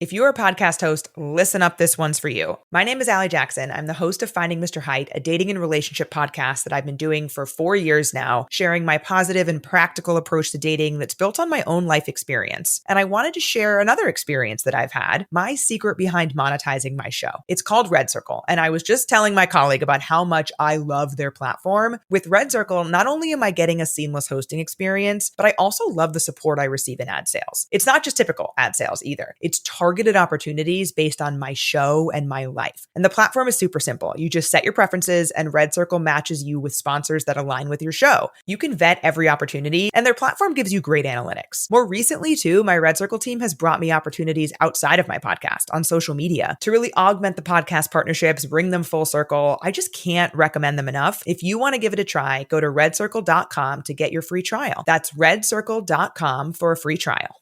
If you're a podcast host, listen up, this one's for you. My name is Allie Jackson. I'm the host of Finding Mr. Height, a dating and relationship podcast that I've been doing for 4 years now, sharing my positive and practical approach to dating that's built on my own life experience. And I wanted to share another experience that I've had, my secret behind monetizing my show. It's called Red Circle, and I was just telling my colleague about how much I love their platform. With Red Circle, not only am I getting a seamless hosting experience, but I also love the support I receive in ad sales. It's not just typical ad sales either. It's targeted opportunities based on my show and my life. And the platform is super simple. You just set your preferences and Red Circle matches you with sponsors that align with your show. You can vet every opportunity and their platform gives you great analytics. More recently too, my Red Circle team has brought me opportunities outside of my podcast on social media to really augment the podcast partnerships, bring them full circle. I just can't recommend them enough. If you want to give it a try, go to redcircle.com to get your free trial. That's redcircle.com for a free trial.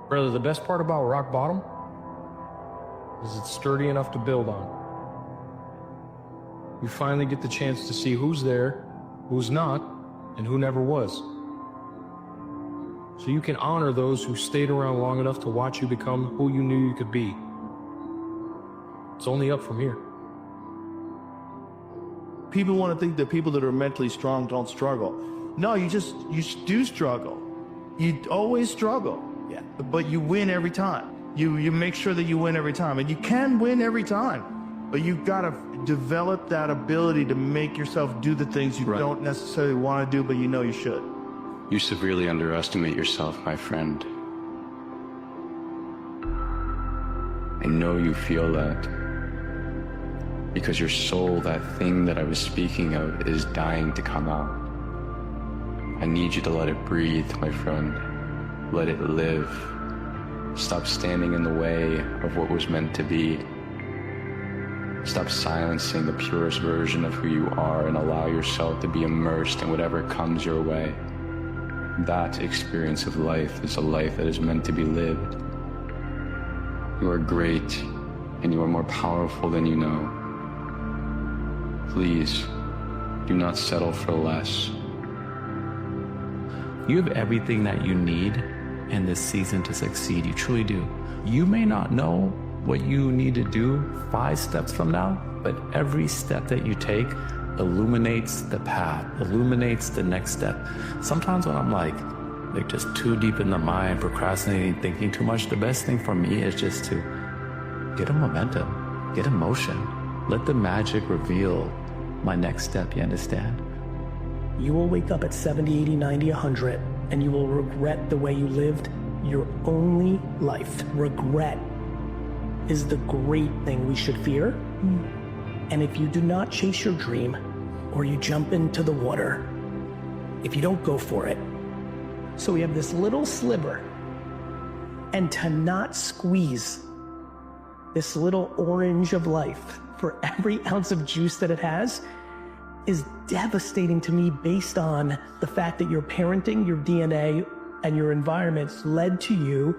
Brother, the best part about rock bottom is it's sturdy enough to build on. You finally get the chance to see who's there, who's not, and who never was. So you can honor those who stayed around long enough to watch you become who you knew you could be. It's only up from here. People want to think that people that are mentally strong don't struggle. No, you do struggle. You always struggle. Yeah. But you win every time. You make sure that you win every time. And you can win every time. But you've got to develop that ability to make yourself do the things you don't necessarily want to do, but you know you should. You severely underestimate yourself, my friend. I know you feel that. Because your soul, that thing that I was speaking of, is dying to come out. I need you to let it breathe, my friend. Let it live. Stop standing in the way of what was meant to be. Stop silencing the purest version of who you are and allow yourself to be immersed in whatever comes your way. That experience of life is a life that is meant to be lived. You are great, and you are more powerful than you know. Please, do not settle for less. You have everything that you need in this season to succeed. You truly do. You may not know what you need to do 5 steps from now, but every step that you take illuminates the path, illuminates the next step. Sometimes when I'm like just too deep in the mind, procrastinating, thinking too much, the best thing for me is just to get a momentum, get a motion. Let the magic reveal my next step, you understand? You will wake up at 70, 80, 90, 100, and you will regret the way you lived your only life. Regret is the great thing we should fear. And if you do not chase your dream, or you jump into the water, if you don't go for it, so we have this little sliver, and to not squeeze this little orange of life for every ounce of juice that it has is devastating to me based on the fact that your parenting, your DNA, and your environments led to you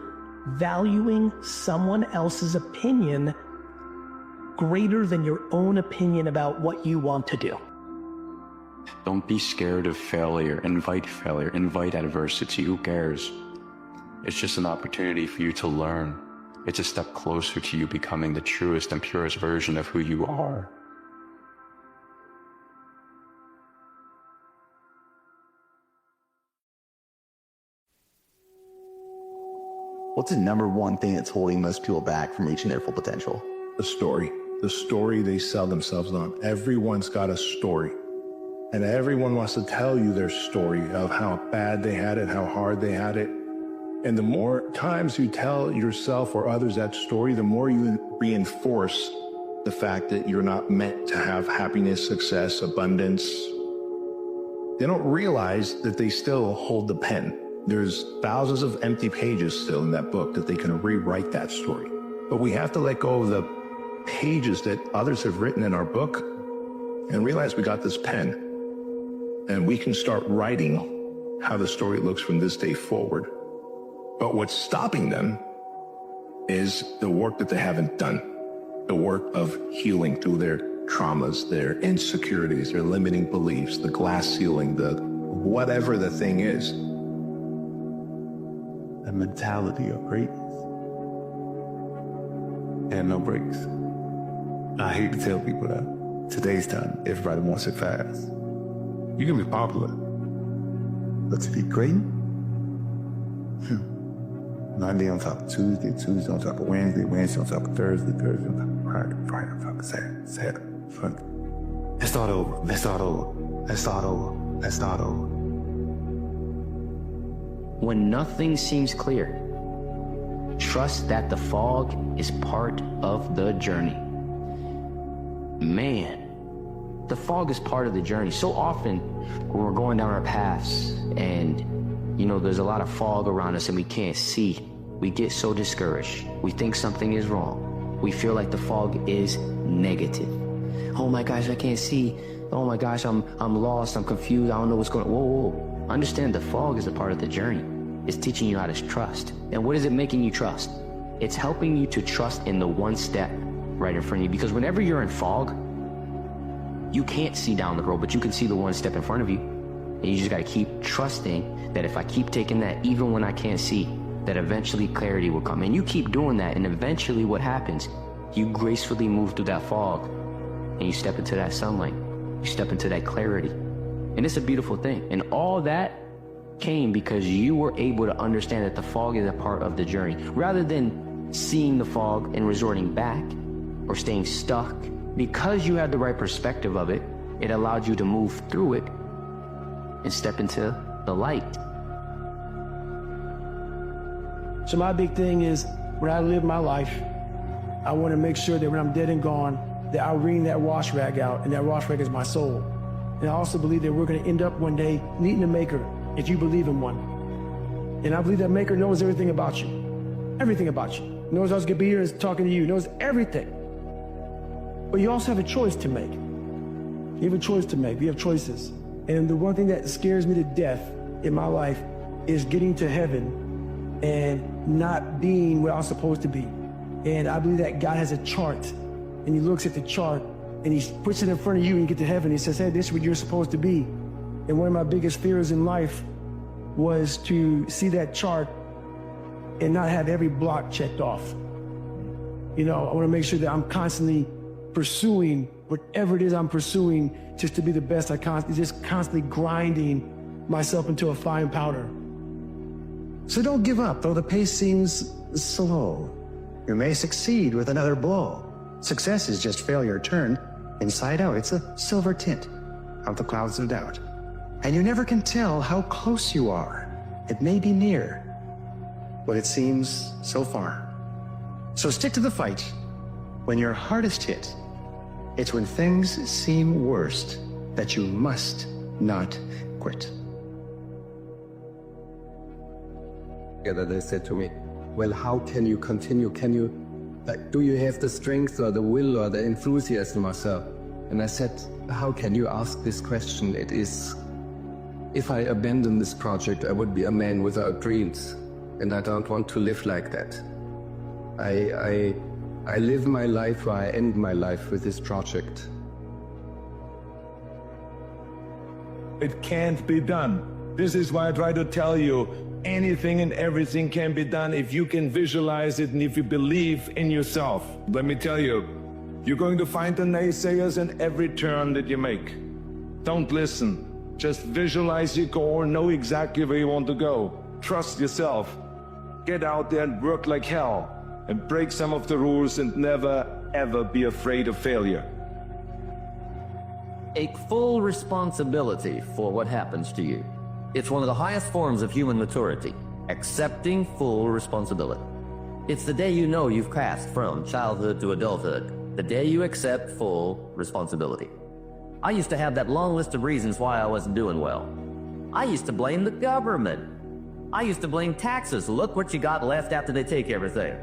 valuing someone else's opinion greater than your own opinion about what you want to do. Don't be scared of failure. Invite adversity. Who cares? It's just an opportunity for you to learn. It's a step closer to you becoming the truest and purest version of who you are. What's the number one thing that's holding most people back from reaching their full potential? The story. The story they sell themselves on. Everyone's got a story. And everyone wants to tell you their story of how bad they had it, how hard they had it. And the more times you tell yourself or others that story, the more you reinforce the fact that you're not meant to have happiness, success, abundance. They don't realize that they still hold the pen. There's thousands of empty pages still in that book that they can rewrite that story. But we have to let go of the pages that others have written in our book and realize we got this pen and we can start writing how the story looks from this day forward. But what's stopping them is the work that they haven't done, the work of healing through their traumas, their insecurities, their limiting beliefs, the glass ceiling, the whatever the thing is. A mentality of greatness. and no brakes. I hate to tell people that. Today's time, everybody wants it fast. You can be popular, but to be great, Monday on top of Tuesday, Tuesday on top of Wednesday, Wednesday on top of Thursday, Thursday on top of Friday, Friday on top of Saturday, Saturday, Sunday. Let's start over. Let's start over. Let's start over. Let's start over. When nothing seems clear, trust that the fog is part of the journey. Man, the fog is part of the journey. So often when we're going down our paths and, there's a lot of fog around us and we can't see, we get so discouraged. We think something is wrong. We feel like the fog is negative. Oh my gosh, I can't see. Oh my gosh, I'm lost. I'm confused. I don't know what's going on. Whoa. Understand the fog is a part of the journey. It's teaching you how to trust. And what is it making you trust? It's helping you to trust in the one step right in front of you. Because whenever you're in fog, you can't see down the road, but you can see the one step in front of you. And you just got to keep trusting that if I keep taking that, even when I can't see, that eventually clarity will come. And you keep doing that, and eventually what happens? You gracefully move through that fog, and you step into that sunlight. You step into that clarity. And it's a beautiful thing. And all that came because you were able to understand that the fog is a part of the journey. Rather than seeing the fog and resorting back or staying stuck, because you had the right perspective of it, it allowed you to move through it and step into the light. So my big thing is, when I live my life, I want to make sure that when I'm dead and gone, that I wring that wash rag out, and that wash rag is my soul. And I also believe that we're going to end up one day meeting a maker, if you believe in one. And I believe that maker knows everything about you. Everything about you. Knows I was going to be here and talking to you. Knows everything. But you also have a choice to make. You have a choice to make. You have choices. And the one thing that scares me to death in my life is getting to heaven and not being where I'm supposed to be. And I believe that God has a chart, and he looks at the chart and he puts it in front of you, and you get to heaven. He says, hey, this is what you're supposed to be. And one of my biggest fears in life was to see that chart and not have every block checked off. I want to make sure that I'm constantly pursuing whatever it is I'm pursuing, just to be the best. Constantly grinding myself into a fine powder. So don't give up, though the pace seems slow. You may succeed with another blow. Success is just failure turned inside out. It's a silver tint of the clouds of doubt. And you never can tell how close you are. It may be near, but it seems so far. So stick to the fight when you're hardest hit. It's when things seem worst that you must not quit. Together they said to me, well, how can you continue? Do you have the strength or the will or the enthusiasm or so? And I said, how can you ask this question? It is, if I abandon this project, I would be a man without dreams. And I don't want to live like that. I live my life, or I end my life with this project. It can't be done. This is why I try to tell you, anything and everything can be done if you can visualize it and if you believe in yourself. Let me tell you, you're going to find the naysayers in every turn that you make. Don't listen. Just visualize your goal, know exactly where you want to go. Trust yourself. Get out there and work like hell. And break some of the rules, and never, ever be afraid of failure. Take full responsibility for what happens to you. It's one of the highest forms of human maturity, accepting full responsibility. It's the day you know you've passed from childhood to adulthood, the day you accept full responsibility. I used to have that long list of reasons why I wasn't doing well. I used to blame the government. I used to blame taxes. Look what you got left after they take everything.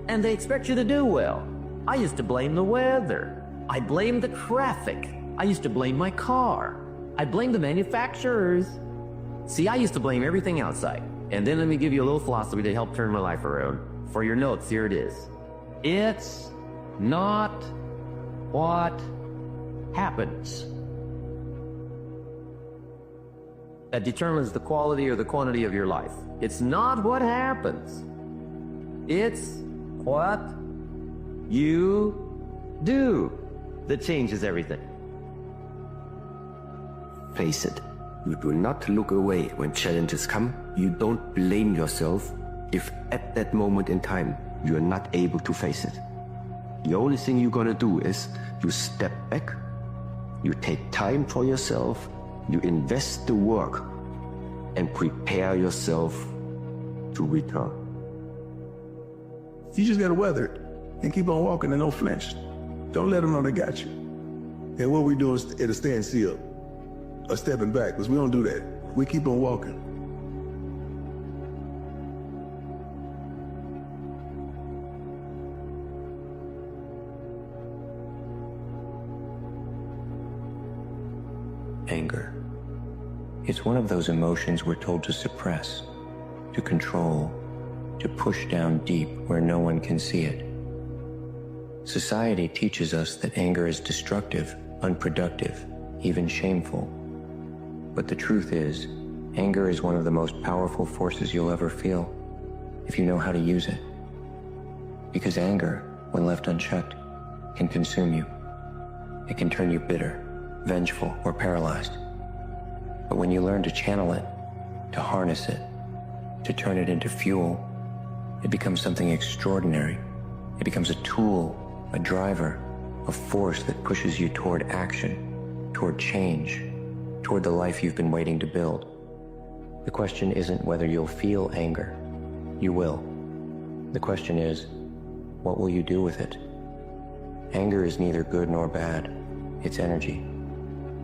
And they expect you to do well. I used to blame the weather. I blamed the traffic. I used to blame my car. I blamed the manufacturers. See, I used to blame everything outside. And then let me give you a little philosophy to help turn my life around. For your notes, here it is. It's not what happens that determines the quality or the quantity of your life. It's not what happens. It's what you do that changes everything. Face it. You do not look away when challenges come. You don't blame yourself if at that moment in time you're not able to face it. The only thing you're gonna do is you step back, you take time for yourself, you invest the work, and prepare yourself to return. You just gotta weather it and keep on walking and don't flinch. Don't let them know they got you. And what we do is at a standstill, or stepping back, because we don't do that. We keep on walking. Anger. It's one of those emotions we're told to suppress, to control, to push down deep where no one can see it. Society teaches us that anger is destructive, unproductive, even shameful. But the truth is, anger is one of the most powerful forces you'll ever feel, if you know how to use it. Because anger, when left unchecked, can consume you. It can turn you bitter, vengeful, or paralyzed. But when you learn to channel it, to harness it, to turn it into fuel, it becomes something extraordinary. It becomes a tool, a driver, a force that pushes you toward action, toward change, toward the life you've been waiting to build. The question isn't whether you'll feel anger. You will. The question is, what will you do with it? Anger is neither good nor bad. It's energy.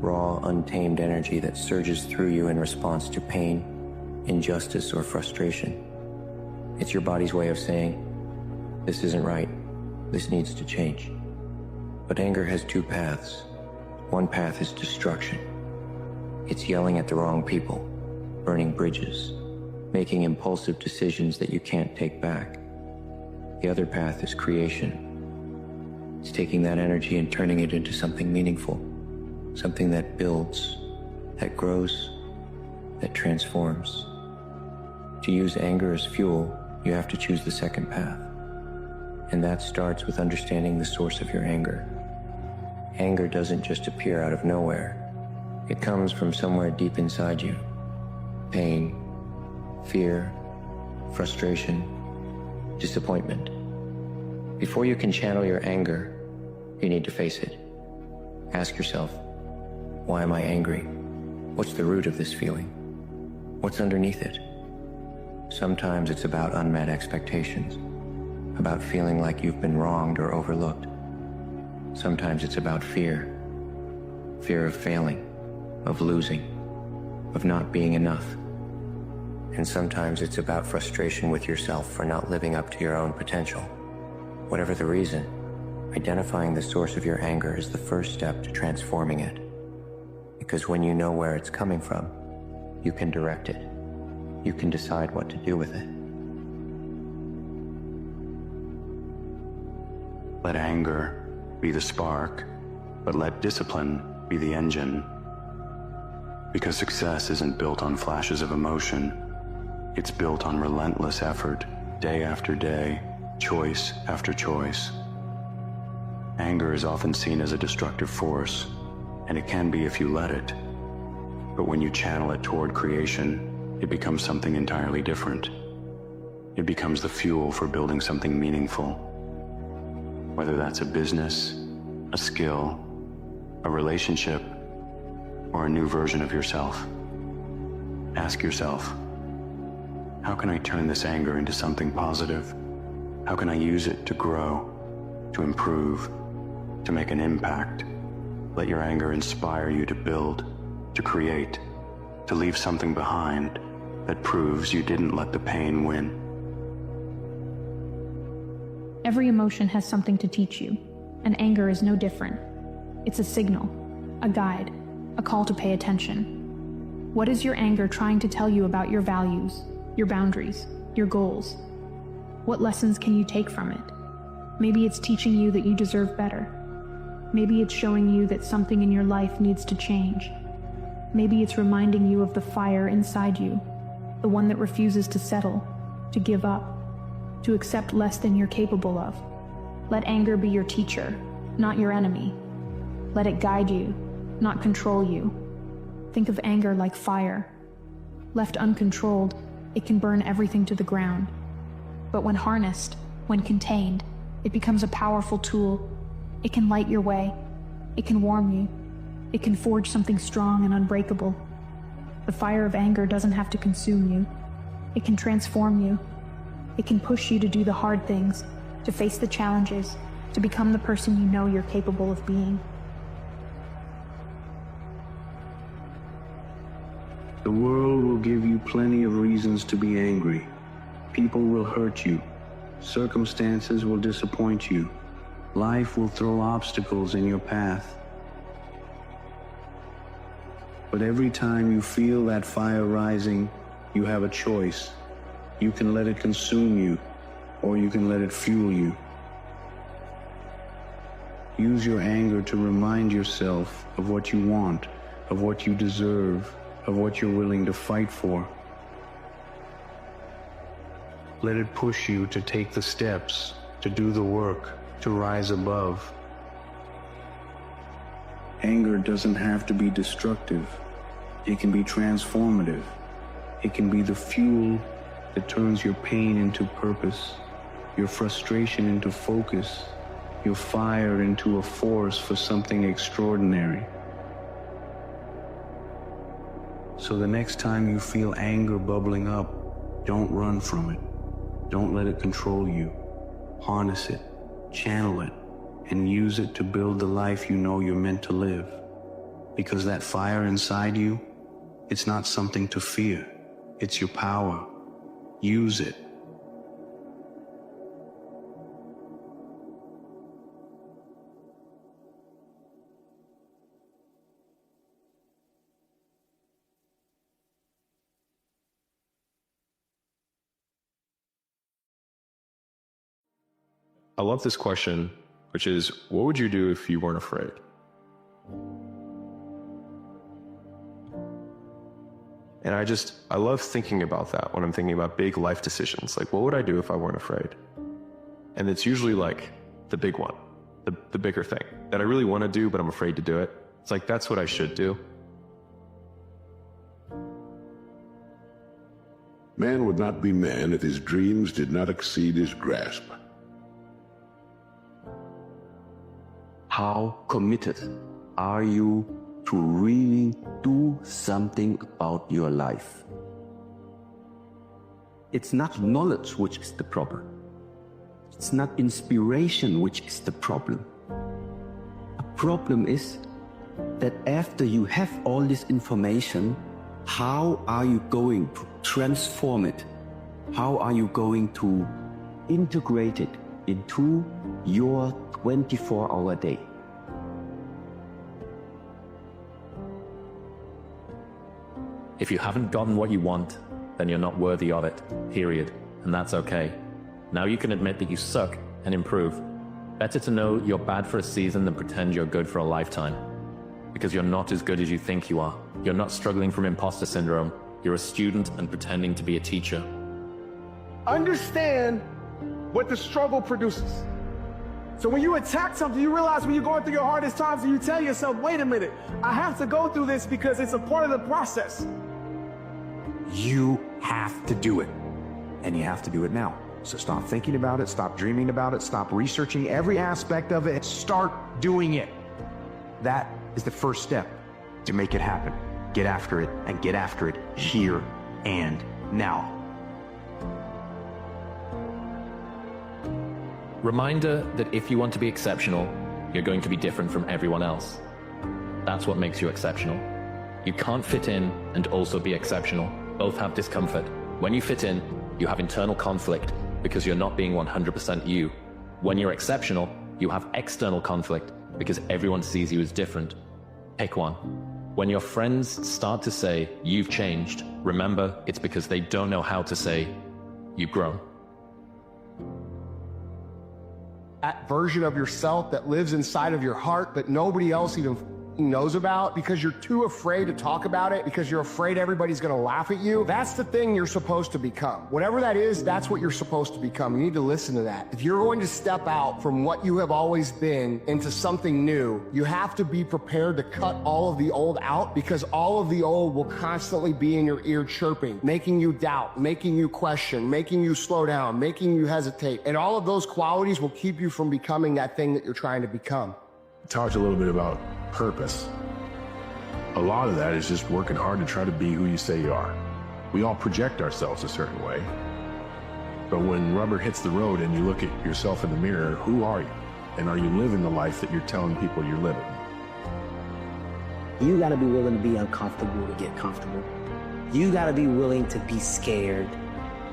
Raw, untamed energy that surges through you in response to pain, injustice, or frustration. It's your body's way of saying, this isn't right. This needs to change. But anger has two paths. One path is destruction. It's yelling at the wrong people, burning bridges, making impulsive decisions that you can't take back. The other path is creation. It's taking that energy and turning it into something meaningful, something that builds, that grows, that transforms. To use anger as fuel, you have to choose the second path. And that starts with understanding the source of your anger. Anger doesn't just appear out of nowhere. It comes from somewhere deep inside you. Pain, fear, frustration, disappointment. Before you can channel your anger, you need to face it. Ask yourself, why am I angry? What's the root of this feeling? What's underneath it? Sometimes it's about unmet expectations, about feeling like you've been wronged or overlooked. Sometimes it's about fear of failing, of losing, of not being enough. And sometimes it's about frustration with yourself for not living up to your own potential. Whatever the reason, identifying the source of your anger is the first step to transforming it. Because when you know where it's coming from, you can direct it. You can decide what to do with it. Let anger be the spark, but let discipline be the engine. Because success isn't built on flashes of emotion. It's built on relentless effort, day after day, choice after choice. Anger is often seen as a destructive force, and it can be if you let it. But when you channel it toward creation, it becomes something entirely different. It becomes the fuel for building something meaningful. Whether that's a business, a skill, a relationship, or a new version of yourself. Ask yourself, how can I turn this anger into something positive? How can I use it to grow, to improve, to make an impact? Let your anger inspire you to build, to create, to leave something behind that proves you didn't let the pain win. Every emotion has something to teach you, and anger is no different. It's a signal, a guide, a call to pay attention. What is your anger trying to tell you about your values, your boundaries, your goals? What lessons can you take from it? Maybe it's teaching you that you deserve better. Maybe it's showing you that something in your life needs to change. Maybe it's reminding you of the fire inside you, the one that refuses to settle, to give up, to accept less than you're capable of. Let anger be your teacher, not your enemy. Let it guide you, not control you. Think of anger like fire. Left uncontrolled, it can burn everything to the ground. But when harnessed, when contained, it becomes a powerful tool. It can light your way. It can warm you. It can forge something strong and unbreakable. The fire of anger doesn't have to consume you. It can transform you. It can push you to do the hard things, to face the challenges, to become the person you know you're capable of being. The world will give you plenty of reasons to be angry. People will hurt you. Circumstances will disappoint you. Life will throw obstacles in your path. But every time you feel that fire rising, you have a choice. You can let it consume you, or you can let it fuel you. Use your anger to remind yourself of what you want, of what you deserve, of what you're willing to fight for. Let it push you to take the steps, to do the work, to rise above. Anger doesn't have to be destructive. It can be transformative. It can be the fuel that turns your pain into purpose, your frustration into focus, your fire into a force for something extraordinary. So the next time you feel anger bubbling up, don't run from it. Don't let it control you. Harness it, channel it, and use it to build the life you know you're meant to live. Because that fire inside you, it's not something to fear. It's your power. Use it. I love this question, which is, what would you do if you weren't afraid? And I love thinking about that when I'm thinking about big life decisions. Like, what would I do if I weren't afraid? And it's usually like the big one, the bigger thing that I really want to do, but I'm afraid to do it. It's like, that's what I should do. Man would not be man if his dreams did not exceed his grasp. How committed are you to really do something about your life? It's not knowledge which is the problem. It's not inspiration which is the problem. The problem is that after you have all this information, how are you going to transform it? How are you going to integrate it into your 24-hour day? If you haven't gotten what you want, then you're not worthy of it, period. And that's okay. Now you can admit that you suck and improve. Better to know you're bad for a season than pretend you're good for a lifetime. Because you're not as good as you think you are. You're not struggling from imposter syndrome. You're a student and pretending to be a teacher. Understand what the struggle produces. So when you attack something, you realize when you're going through your hardest times and you tell yourself, wait a minute, I have to go through this because it's a part of the process. You have to do it. And you have to do it now. So stop thinking about it, stop dreaming about it, stop researching every aspect of it, and start doing it. That is the first step to make it happen. Get after it, and get after it here and now. Reminder that if you want to be exceptional, you're going to be different from everyone else. That's what makes you exceptional. You can't fit in and also be exceptional. Both have discomfort. When you fit in, you have internal conflict because you're not being 100% you. When you're exceptional, you have external conflict because everyone sees you as different. Pick one. When your friends start to say, you've changed, remember it's because they don't know how to say, you've grown. That version of yourself that lives inside of your heart that nobody else even knows about because you're too afraid to talk about it, because you're afraid everybody's going to laugh at you. That's the thing you're supposed to become. Whatever that is, that's what you're supposed to become. You need to listen to that. If you're going to step out from what you have always been into something new, you have to be prepared to cut all of the old out, because all of the old will constantly be in your ear chirping, making you doubt, making you question, making you slow down, making you hesitate. And all of those qualities will keep you from becoming that thing that you're trying to become. Talked a little bit about purpose. A lot of that is just working hard to try to be who you say you are. We all project ourselves a certain way. But when rubber hits the road and you look at yourself in the mirror, who are you? And are you living the life that you're telling people you're living? You gotta be willing to be uncomfortable to get comfortable. You gotta be willing to be scared.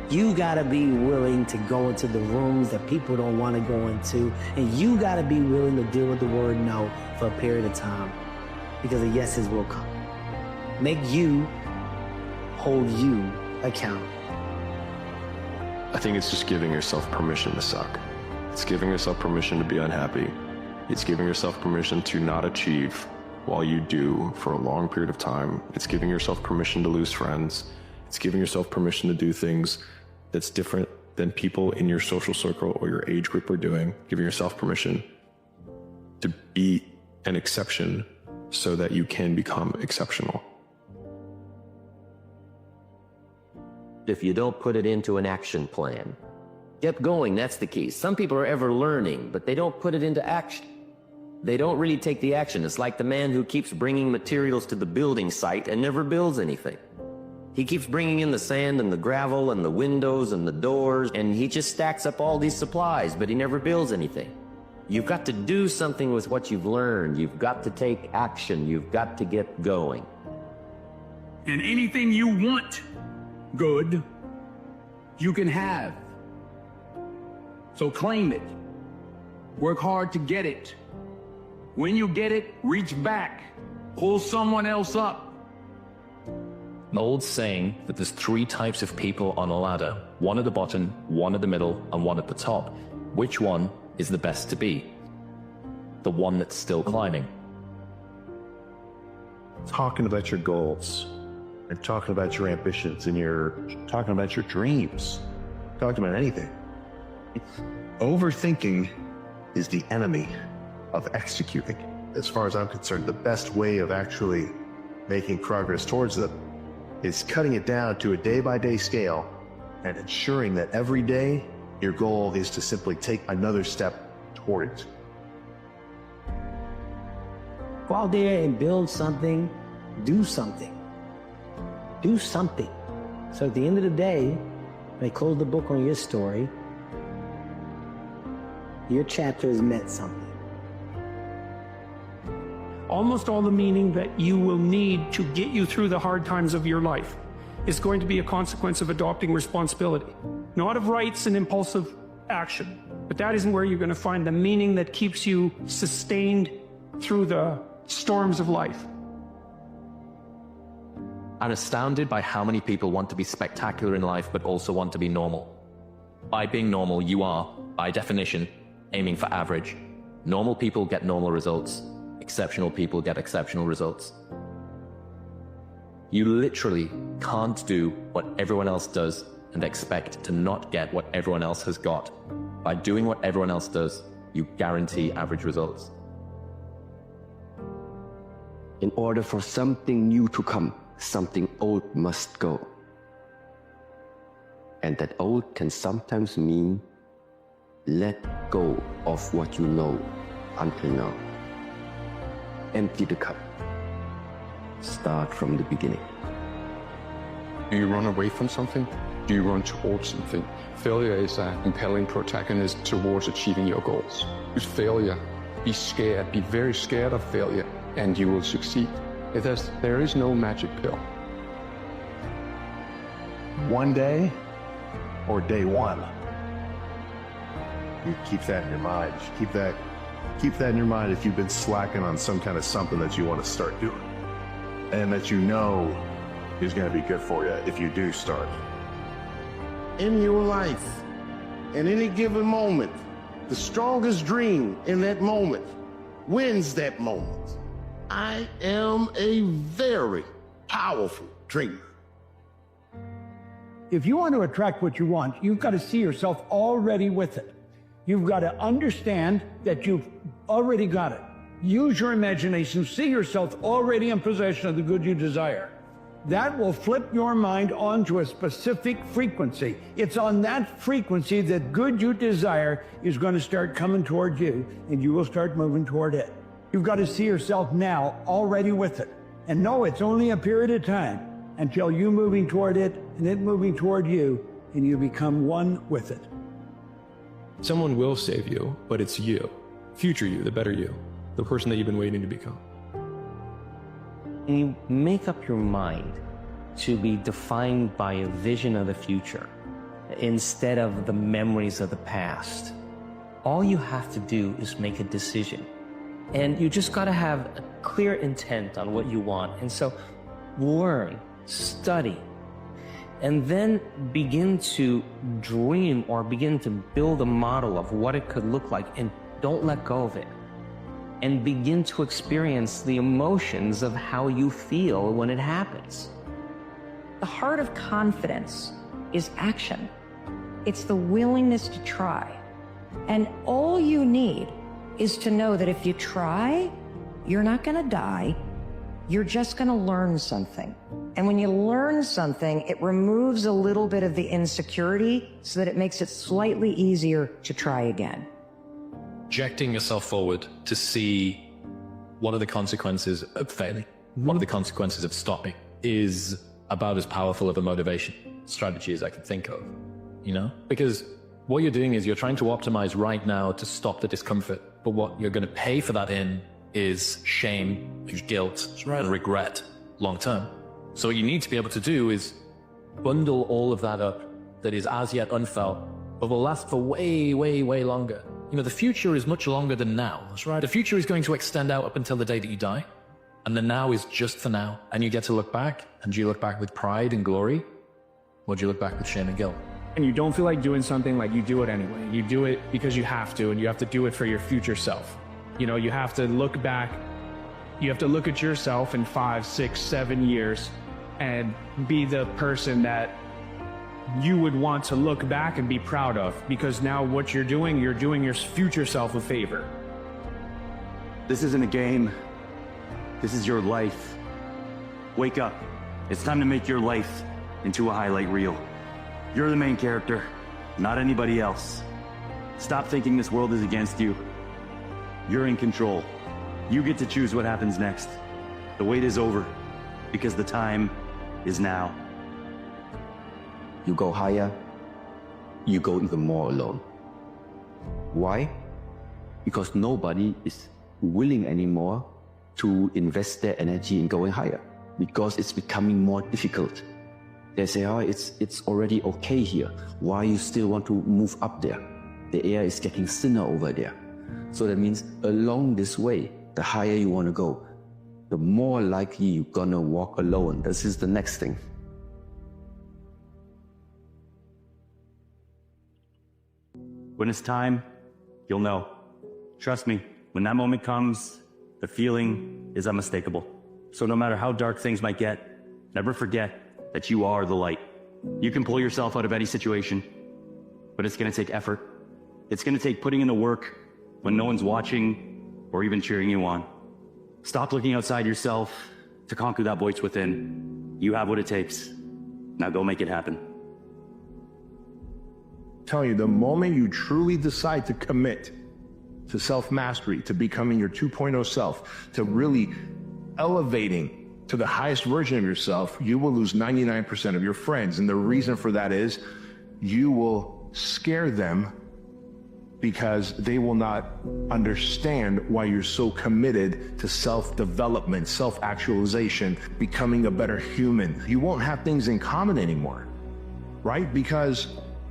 You gotta be willing to go into the rooms that people don't wanna go into. And you gotta be willing to deal with the word no for a period of time, because the yeses will come. Make you hold you accountable. I think it's just giving yourself permission to suck. It's giving yourself permission to be unhappy. It's giving yourself permission to not achieve while you do for a long period of time. It's giving yourself permission to lose friends. It's giving yourself permission to do things that's different than people in your social circle or your age group are doing. Giving yourself permission to be an exception so that you can become exceptional. If you don't put it into an action plan, get going, that's the key. Some people are ever learning, but they don't put it into action. They don't really take the action. It's like the man who keeps bringing materials to the building site and never builds anything. He keeps bringing in the sand and the gravel and the windows and the doors, and he just stacks up all these supplies, but he never builds anything. You've got to do something with what you've learned. You've got to take action. You've got to get going. And anything you want good, you can have. So claim it. Work hard to get it. When you get it, reach back. Pull someone else up. An old saying that there's 3 types of people on a ladder. One at the bottom, one at the middle, and one at the top. Which one is the best to be? The one that's still climbing. Talking about your goals, and talking about your ambitions, and talking about your dreams, talking about anything. Overthinking is the enemy of executing. As far as I'm concerned, the best way of actually making progress towards them is cutting it down to a day-by-day scale and ensuring that every day your goal is to simply take another step toward it. Go out there and build something, do something. Do something. So at the end of the day, when they close the book on your story, your chapter has meant something. Almost all the meaning that you will need to get you through the hard times of your life is going to be a consequence of adopting responsibility, not of rights and impulsive action. But that isn't where you're going to find the meaning that keeps you sustained through the storms of life. I'm astounded by how many people want to be spectacular in life but also want to be normal. By being normal, you are, by definition, aiming for average. Normal people get normal results. Exceptional people get exceptional results. You literally can't do what everyone else does and expect to not get what everyone else has got. By doing what everyone else does, you guarantee average results. In order for something new to come, something old must go. And that old can sometimes mean let go of what you know until now. Empty the cup. Start from the beginning. Do you run away from something? Do you run towards something? Failure is a compelling protagonist towards achieving your goals. Use failure. Be scared. Be very scared of failure, and you will succeed. There is no magic pill. One day or day one. You keep that in your mind. Keep that in your mind if you've been slacking on some kind of something that you want to start doing. And that you know is going to be good for you if you do start. In your life, in any given moment, the strongest dream in that moment wins that moment. I am a very powerful dreamer. If you want to attract what you want, you've got to see yourself already with it. You've got to understand that you've already got it. Use your imagination, see yourself already in possession of the good you desire. That will flip your mind onto a specific frequency. It's on that frequency that good you desire is going to start coming toward you, and you will start moving toward it. You've got to see yourself now already with it. And know it's only a period of time until you moving toward it and it moving toward you, and you become one with it. Someone will save you, but it's you. Future you, the better you. The person that you've been waiting to become. When you make up your mind to be defined by a vision of the future instead of the memories of the past, all you have to do is make a decision. And you just got to have a clear intent on what you want. And so learn, study, and then begin to dream or begin to build a model of what it could look like, and don't let go of it. And begin to experience the emotions of how you feel when it happens. The heart of confidence is action. It's the willingness to try. And all you need is to know that if you try, you're not going to die. You're just going to learn something. And when you learn something, it removes a little bit of the insecurity so that it makes it slightly easier to try again. Projecting yourself forward to see what are the consequences of failing, what are the consequences of stopping, is about as powerful of a motivation strategy as I can think of, you know? Because what you're doing is you're trying to optimize right now to stop the discomfort, but what you're going to pay for that in is shame, guilt, and regret long term. So what you need to be able to do is bundle all of that up that is as yet unfelt, but will last for way, way, way longer. You know, the future is much longer than now. That's right. The future is going to extend out up until the day that you die. And the now is just for now. And you get to look back. And do you look back with pride and glory? Or do you look back with shame and guilt? And you don't feel like doing something, like you do it anyway. You do it because you have to, and you have to do it for your future self. You know, you have to look back. You have to look at yourself in 5, 6, 7 years and be the person that you would want to look back and be proud of, because now what you're doing your future self a favor. This isn't a game. This is your life. Wake up. It's time to make your life into a highlight reel. You're the main character, not anybody else. Stop thinking this world is against you. You're in control. You get to choose what happens next. The wait is over, because the time is now. You go higher, you go even more alone. Why? Because nobody is willing anymore to invest their energy in going higher, because it's becoming more difficult. They say, oh, it's already okay here. Why you still want to move up there? The air is getting thinner over there. So that means along this way, the higher you want to go, the more likely you're gonna walk alone. This is the next thing. When it's time, you'll know. Trust me, when that moment comes, the feeling is unmistakable. So no matter how dark things might get, never forget that you are the light. You can pull yourself out of any situation, but it's gonna take effort. It's gonna take putting in the work when no one's watching or even cheering you on. Stop looking outside yourself to conquer that voice within. You have what it takes. Now go make it happen. Tell you, the moment you truly decide to commit to self-mastery, to becoming your 2.0 self, to really elevating to the highest version of yourself, you will lose 99% of your friends. And the reason for that is you will scare them, because they will not understand why you're so committed to self-development, self-actualization, becoming a better human. You won't have things in common anymore, right? Because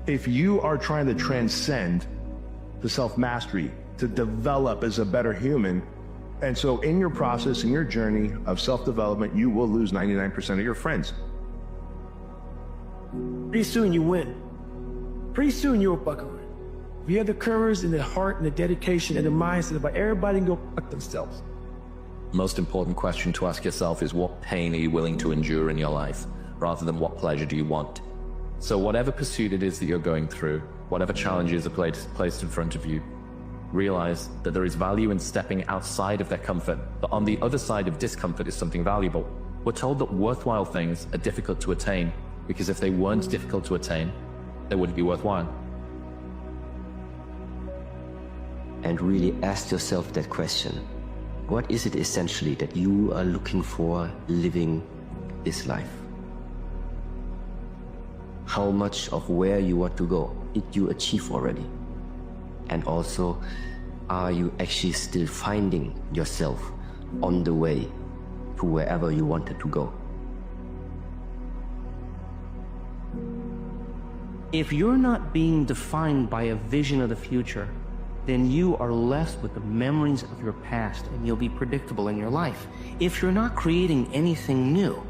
if you are trying to transcend to self-mastery, to develop as a better human, and so in your process, in your journey of self-development, you will lose 99% of your friends. Pretty soon you win. Pretty soon you'll buckle. If you have the courage and the heart and the dedication and the mindset about everybody can go fuck themselves, most important question to ask yourself is, what pain are you willing to endure in your life, rather than what pleasure do you want? So whatever pursuit it is that you're going through, whatever challenges are placed in front of you, realize that there is value in stepping outside of their comfort, but on the other side of discomfort is something valuable. We're told that worthwhile things are difficult to attain, because if they weren't difficult to attain, they wouldn't be worthwhile. And really ask yourself that question. What is it essentially that you are looking for living this life? How much of where you want to go did you achieve already? And also, are you actually still finding yourself on the way to wherever you wanted to go? If you're not being defined by a vision of the future, then you are left with the memories of your past, and you'll be predictable in your life. If you're not creating anything new,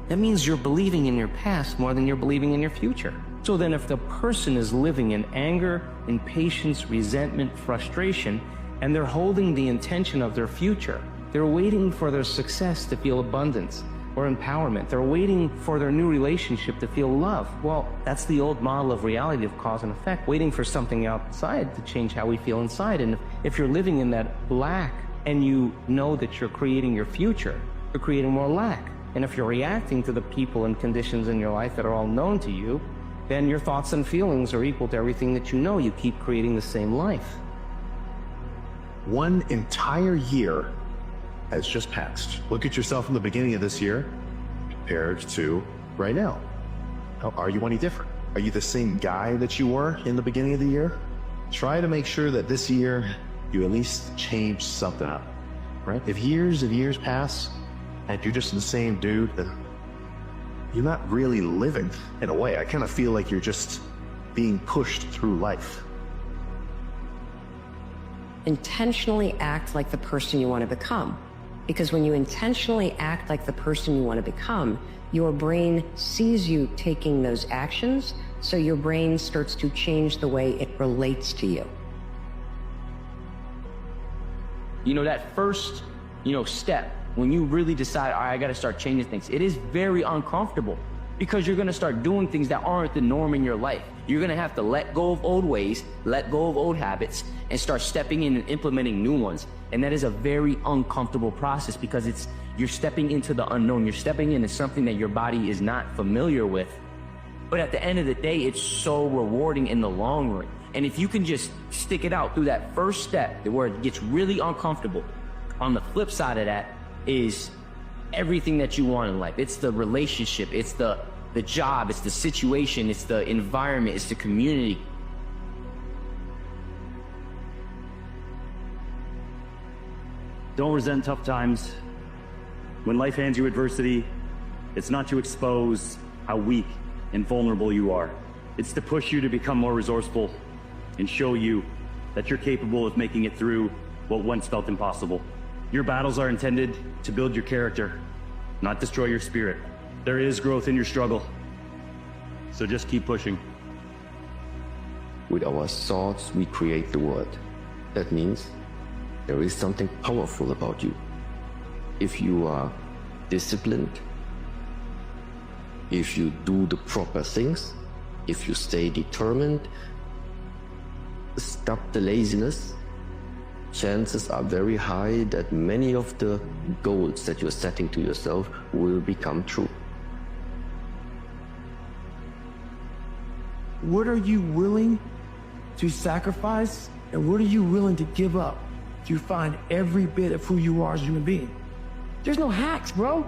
that means you're believing in your past more than you're believing in your future. So then if the person is living in anger, impatience, resentment, frustration, and they're holding the intention of their future, they're waiting for their success to feel abundance or empowerment. They're waiting for their new relationship to feel love. Well, that's the old model of reality of cause and effect, waiting for something outside to change how we feel inside. And if you're living in that lack and you know that you're creating your future, you're creating more lack. And if you're reacting to the people and conditions in your life that are all known to you, then your thoughts and feelings are equal to everything that you know. You keep creating the same life. One entire year has just passed. Look at yourself in the beginning of this year compared to right now. Are you any different? Are you the same guy that you were in the beginning of the year? Try to make sure that this year you at least change something up, right? If years and years pass and you're just the same dude, then you're not really living in a way. I kind of feel like you're just being pushed through life. Intentionally act like the person you want to become. Because when you intentionally act like the person you want to become, your brain sees you taking those actions, so your brain starts to change the way it relates to you. You know, that first, step, when you really decide, all right, I got to start changing things, it is very uncomfortable because you're going to start doing things that aren't the norm in your life. You're going to have to let go of old ways, let go of old habits, and start stepping in and implementing new ones. And that is a very uncomfortable process because you're stepping into the unknown. You're stepping into something that your body is not familiar with. But at the end of the day, it's so rewarding in the long run. And if you can just stick it out through that first step where it gets really uncomfortable, on the flip side of that is everything that you want in life. It's the relationship, it's the job, it's the situation, it's the environment, it's the community. Don't resent tough times. When life hands you adversity, it's not to expose how weak and vulnerable you are. It's to push you to become more resourceful and show you that you're capable of making it through what once felt impossible. Your battles are intended to build your character, not destroy your spirit. There is growth in your struggle, so just keep pushing. With our thoughts, we create the world. That means there is something powerful about you. If you are disciplined, if you do the proper things, if you stay determined, stop the laziness, chances are very high that many of the goals that you're setting to yourself will become true. What are you willing to sacrifice, and what are you willing to give up to find every bit of who you are as a human being? There's no hacks, bro.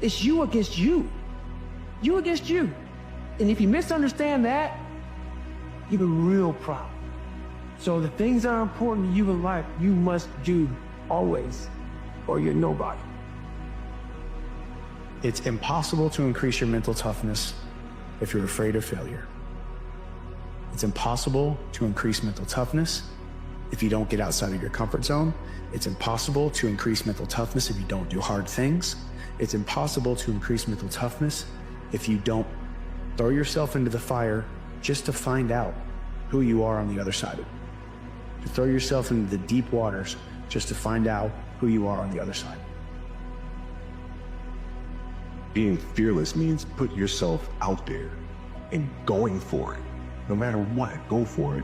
It's you against you. You against you. And if you misunderstand that, you have a real problem. So the things that are important to you in life, you must do always, or you're nobody. It's impossible to increase your mental toughness if you're afraid of failure. It's impossible to increase mental toughness if you don't get outside of your comfort zone. It's impossible to increase mental toughness if you don't do hard things. It's impossible to increase mental toughness if you don't throw yourself into the fire just to find out who you are on the other side of it. To throw yourself into the deep waters just to find out who you are on the other side. Being fearless means put yourself out there and going for it. No matter what, go for it.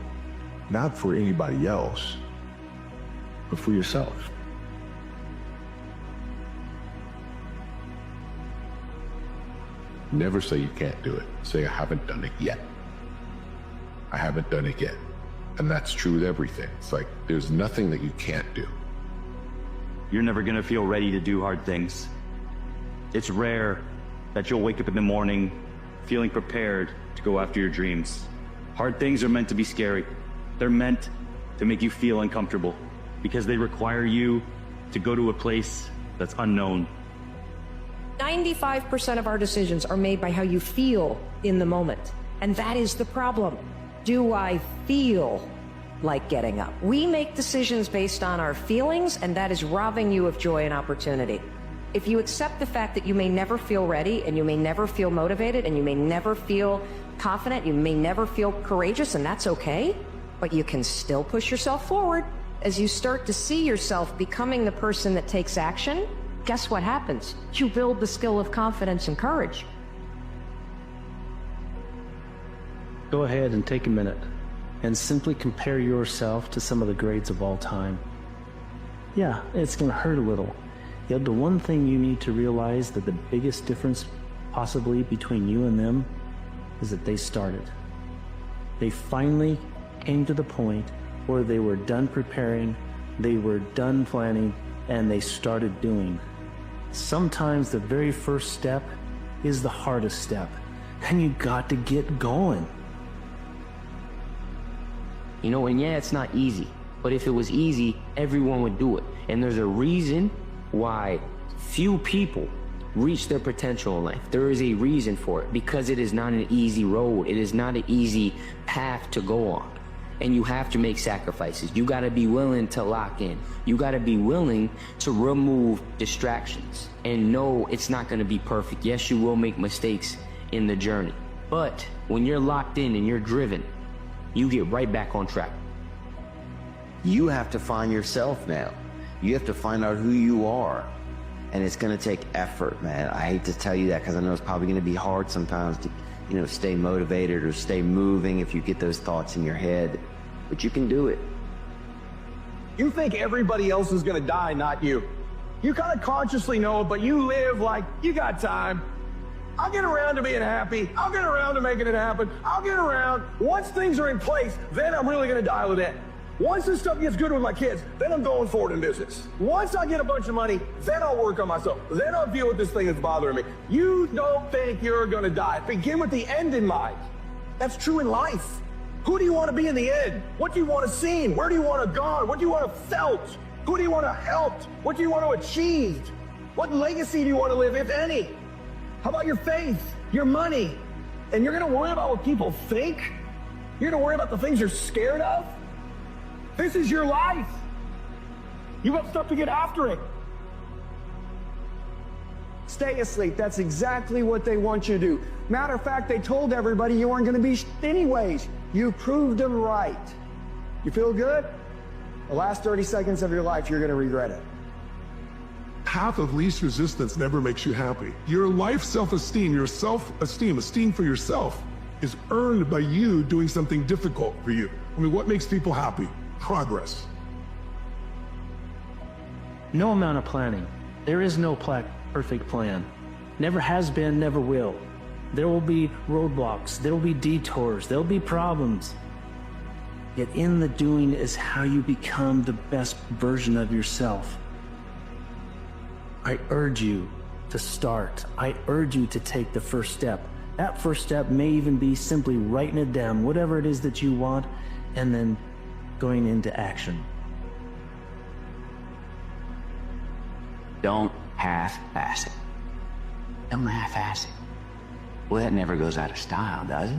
Not for anybody else, but for yourself. Never say you can't do it. Say, I haven't done it yet. I haven't done it yet. And that's true with everything. It's like, there's nothing that you can't do. You're never gonna feel ready to do hard things. It's rare that you'll wake up in the morning feeling prepared to go after your dreams. Hard things are meant to be scary. They're meant to make you feel uncomfortable because they require you to go to a place that's unknown. 95% of our decisions are made by how you feel in the moment. And that is the problem. Do I feel like getting up? We make decisions based on our feelings, and that is robbing you of joy and opportunity. If you accept the fact that you may never feel ready, and you may never feel motivated, and you may never feel confident, you may never feel courageous, and that's okay, but you can still push yourself forward. As you start to see yourself becoming the person that takes action, guess what happens? You build the skill of confidence and courage. Go ahead and take a minute and simply compare yourself to some of the greats of all time. Yeah, it's going to hurt a little. Yet the one thing you need to realize that the biggest difference possibly between you and them is that they started. They finally came to the point where they were done preparing, they were done planning, and they started doing. Sometimes the very first step is the hardest step, and you got to get going. You know, and yeah, it's not easy, but if it was easy, everyone would do it. And there's a reason why few people reach their potential in life. There is a reason for it, because it is not an easy road. It is not an easy path to go on. And you have to make sacrifices. You got to be willing to lock in. You got to be willing to remove distractions. And no, it's not going to be perfect. Yes, you will make mistakes in the journey. But when you're locked in and you're driven, you get right back on track. You have to find yourself now. You have to find out who you are. And it's going to take effort, man. I hate to tell you that because I know it's probably going to be hard sometimes to, stay motivated or stay moving if you get those thoughts in your head. But you can do it. You think everybody else is going to die, not you. You kind of consciously know it, but you live like you got time. I'll get around to being happy. I'll get around to making it happen. I'll get around. Once things are in place, then I'm really going to dial it in. Once this stuff gets good with my kids, then I'm going forward in business. Once I get a bunch of money, then I'll work on myself. Then I'll deal with this thing that's bothering me. You don't think you're going to die. Begin with the end in mind. That's true in life. Who do you want to be in the end? What do you want to see? Where do you want to go? What do you want to felt? Who do you want to help? What do you want to achieve? What legacy do you want to live, if any? How about your faith, your money? And you're going to worry about what people think? You're going to worry about the things you're scared of? This is your life. You got stuff to get after it. Stay asleep. That's exactly what they want you to do. Matter of fact, they told everybody you weren't going to be anyways. You proved them right. You feel good? The last 30 seconds of your life, you're going to regret it. Path of least resistance never makes you happy. Your life self-esteem, your self-esteem, esteem for yourself is earned by you doing something difficult for you. I mean, what makes people happy? Progress. No amount of planning. There is no perfect plan. Never has been, never will. There will be roadblocks. There will be detours. There will be problems. Yet in the doing is how you become the best version of yourself. I urge you to start. I urge you to take the first step. That first step may even be simply writing it down, whatever it is that you want, and then going into action. Don't half-ass it. Don't half-ass it. Well, that never goes out of style, does it?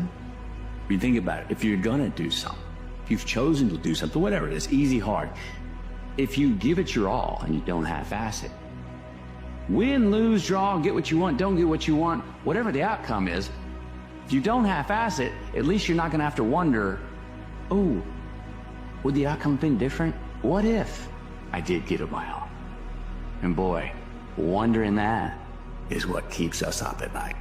You think about it. If you're gonna do something, if you've chosen to do something, whatever it is, easy, hard, if you give it your all and you don't half-ass it, win, lose, draw, get what you want, don't get what you want, whatever the outcome is, if you don't half-ass it, at least you're not gonna have to wonder, oh, would the outcome have been different? What if I did give it my all? And boy, wondering that is what keeps us up at night.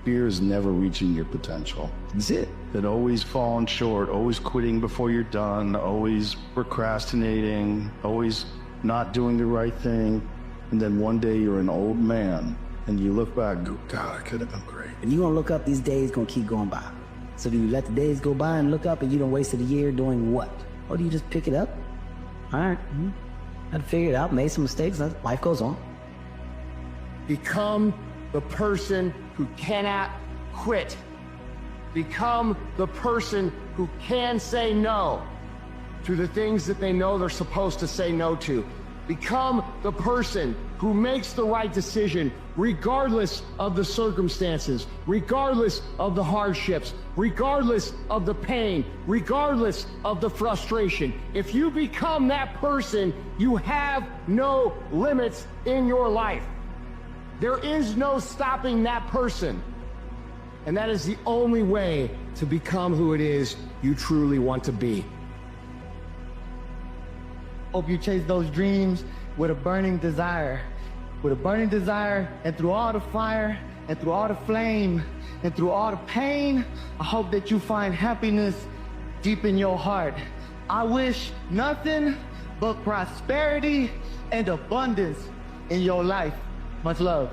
Fear is never reaching your potential. That's it. That always falling short, always quitting before you're done, always procrastinating, always not doing the right thing. And then one day you're an old man and you look back and go, God, I could have been great. And you're gonna look up, these days gonna keep going by. So do you let the days go by and look up and you don't wasted a year doing what? Or do you just pick it up? All right, I'd figure it out, made some mistakes, life goes on. Become the person who cannot quit. Become the person who can say no to the things that they know they're supposed to say no to. Become the person who makes the right decision regardless of the circumstances, regardless of the hardships, regardless of the pain, regardless of the frustration. If you become that person, you have no limits in your life. There is no stopping that person. And that is the only way to become who it is you truly want to be. Hope you chase those dreams with a burning desire. With a burning desire, and through all the fire, and through all the flame, and through all the pain, I hope that you find happiness deep in your heart. I wish nothing but prosperity and abundance in your life. Much love.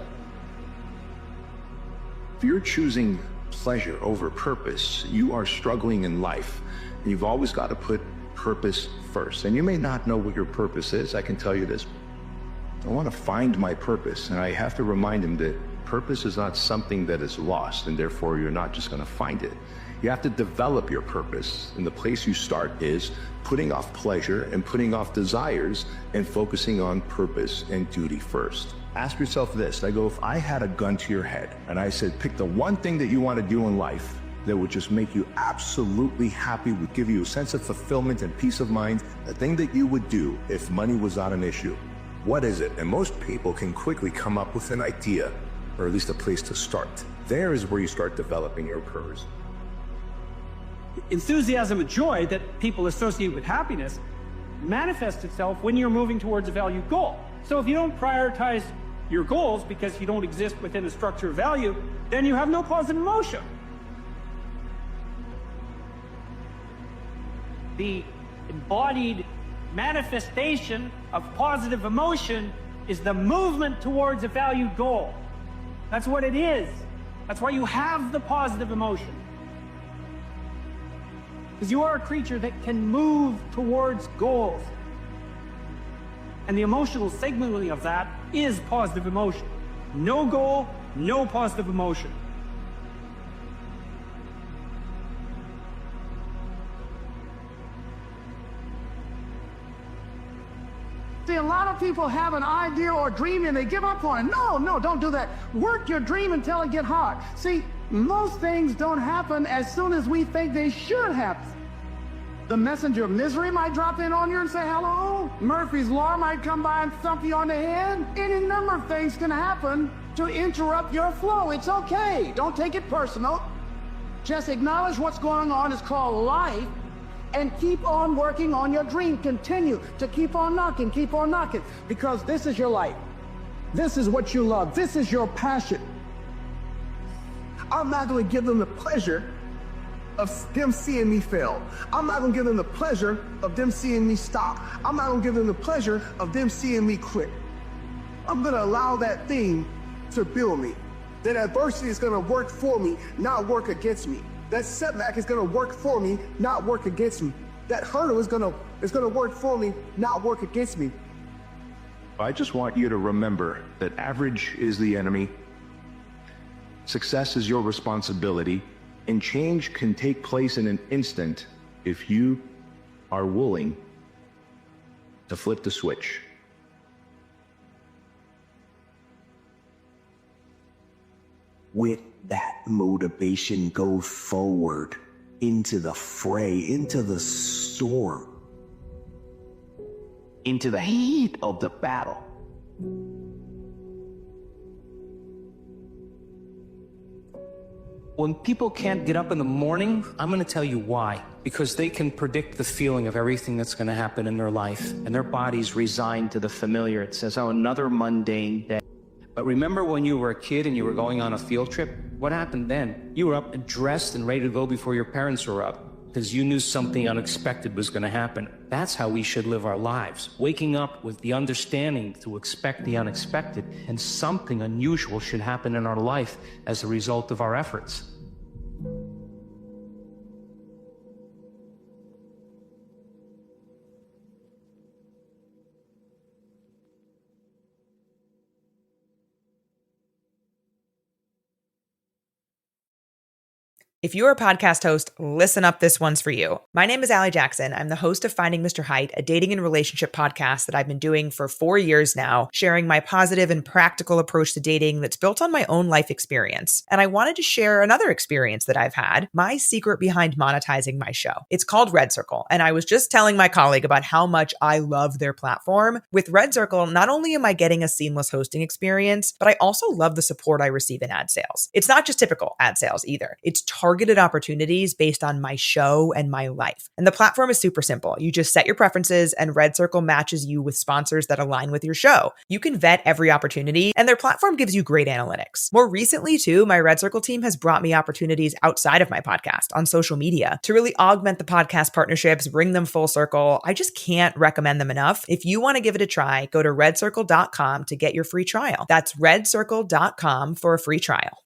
If you're choosing pleasure over purpose, you are struggling in life. And you've always got to put purpose first. And you may not know what your purpose is. I can tell you this. I want to find my purpose. And I have to remind him that purpose is not something that is lost, and therefore you're not just going to find it. You have to develop your purpose. And the place you start is putting off pleasure and putting off desires and focusing on purpose and duty first. Ask yourself this. I go, if I had a gun to your head and I said, pick the one thing that you want to do in life that would just make you absolutely happy, would give you a sense of fulfillment and peace of mind, the thing that you would do if money was not an issue. What is it? And most people can quickly come up with an idea, or at least a place to start. There is where you start developing your purpose. Enthusiasm and joy that people associate with happiness manifests itself when you're moving towards a valued goal. So if you don't prioritize your goals because you don't exist within a structure of value, then you have no positive emotion. The embodied manifestation of positive emotion is the movement towards a valued goal. That's what it is. That's why you have the positive emotion. Because you are a creature that can move towards goals. And the emotional signaling of that is positive emotion. No goal, no positive emotion. See, a lot of people have an idea or dream and they give up on it. No, don't do that. Work your dream until it gets hard. See, most things don't happen as soon as we think they should happen. The messenger of misery might drop in on you and say hello. Murphy's Law might come by and thump you on the head. Any number of things can happen to interrupt your flow. It's okay. Don't take it personal. Just acknowledge what's going on. It's called life. And keep on working on your dream. Continue to keep on knocking, because this is your life. This is what you love. This is your passion. I'm not going to give them the pleasure of them seeing me fail. I'm not going to give them the pleasure of them seeing me stop. I'm not going to give them the pleasure of them seeing me quit. I'm going to allow that thing to build me. That adversity is going to work for me, not work against me. That setback is going to work for me, not work against me. That hurdle is going to work for me, not work against me. I just want you to remember that average is the enemy, success is your responsibility, and change can take place in an instant if you are willing to flip the switch. With that motivation, go forward into the fray, into the storm, into the heat of the battle. When people can't get up in the morning, I'm going to tell you why. Because they can predict the feeling of everything that's going to happen in their life, and their body's resigned to the familiar. It says, oh, another mundane day. But remember when you were a kid and you were going on a field trip? What happened then? You were up and dressed and ready to go before your parents were up, because you knew something unexpected was going to happen. That's how we should live our lives, waking up with the understanding to expect the unexpected, and something unusual should happen in our life as a result of our efforts. If you're a podcast host, listen up, this one's for you. My name is Allie Jackson. I'm the host of Finding Mr. Height, a dating and relationship podcast that I've been doing for 4 years now, sharing my positive and practical approach to dating that's built on my own life experience. And I wanted to share another experience that I've had, my secret behind monetizing my show. It's called Red Circle, and I was just telling my colleague about how much I love their platform. With Red Circle, not only am I getting a seamless hosting experience, but I also love the support I receive in ad sales. It's not just typical ad sales either. It's targeted opportunities based on my show and my life. And the platform is super simple. You just set your preferences and Red Circle matches you with sponsors that align with your show. You can vet every opportunity and their platform gives you great analytics. More recently too, my Red Circle team has brought me opportunities outside of my podcast on social media to really augment the podcast partnerships, bring them full circle. I just can't recommend them enough. If you want to give it a try, go to redcircle.com to get your free trial. That's redcircle.com for a free trial.